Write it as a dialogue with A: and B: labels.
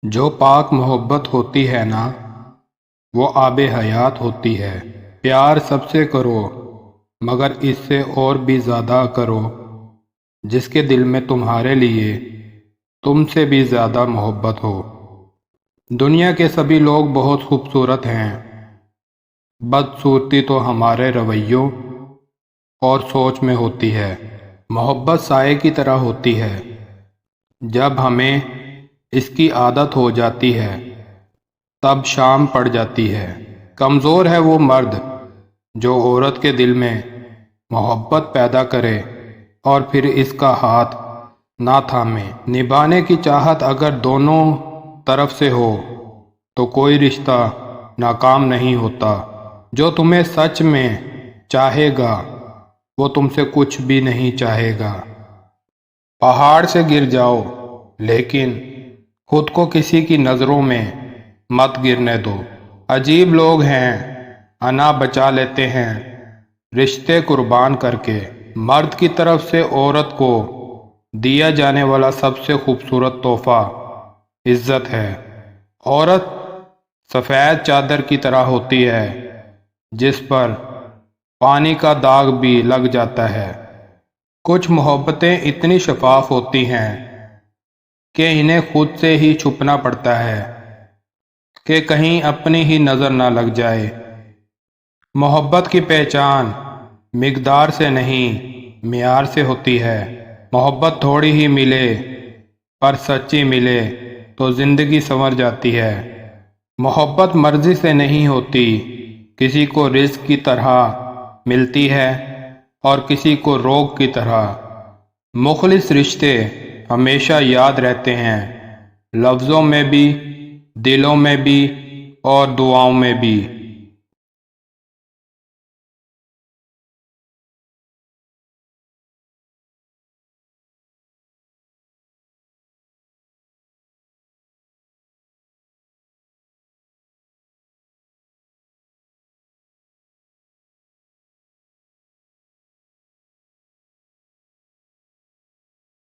A: جو پاک محبت ہوتی ہے نا، وہ آب حیات ہوتی ہے۔ پیار سب سے کرو، مگر اس سے اور بھی زیادہ کرو جس کے دل میں تمہارے لیے تم سے بھی زیادہ محبت ہو۔ دنیا کے سبھی لوگ بہت خوبصورت ہیں، بدصورتی تو ہمارے رویوں اور سوچ میں ہوتی ہے۔ محبت سائے کی طرح ہوتی ہے، جب ہمیں اس کی عادت ہو جاتی ہے تب شام پڑ جاتی ہے۔ کمزور ہے وہ مرد جو عورت کے دل میں محبت پیدا کرے اور پھر اس کا ہاتھ نہ تھامے۔ نبھانے کی چاہت اگر دونوں طرف سے ہو تو کوئی رشتہ ناکام نہیں ہوتا۔ جو تمہیں سچ میں چاہے گا وہ تم سے کچھ بھی نہیں چاہے گا۔ پہاڑ سے گر جاؤ لیکن خود کو کسی کی نظروں میں مت گرنے دو۔ عجیب لوگ ہیں، انا بچا لیتے ہیں رشتے قربان کر کے۔ مرد کی طرف سے عورت کو دیا جانے والا سب سے خوبصورت تحفہ عزت ہے۔ عورت سفید چادر کی طرح ہوتی ہے جس پر پانی کا داغ بھی لگ جاتا ہے۔ کچھ محبتیں اتنی شفاف ہوتی ہیں کہ انہیں خود سے ہی چھپنا پڑتا ہے کہ کہیں اپنی ہی نظر نہ لگ جائے۔ محبت کی پہچان مقدار سے نہیں معیار سے ہوتی ہے۔ محبت تھوڑی ہی ملے پر سچی ملے تو زندگی سنور جاتی ہے۔ محبت مرضی سے نہیں ہوتی، کسی کو رزق کی طرح ملتی ہے اور کسی کو روگ کی طرح۔ مخلص رشتے ہمیشہ یاد رہتے ہیں، لفظوں میں بھی، دلوں میں بھی اور دعاؤں میں بھی۔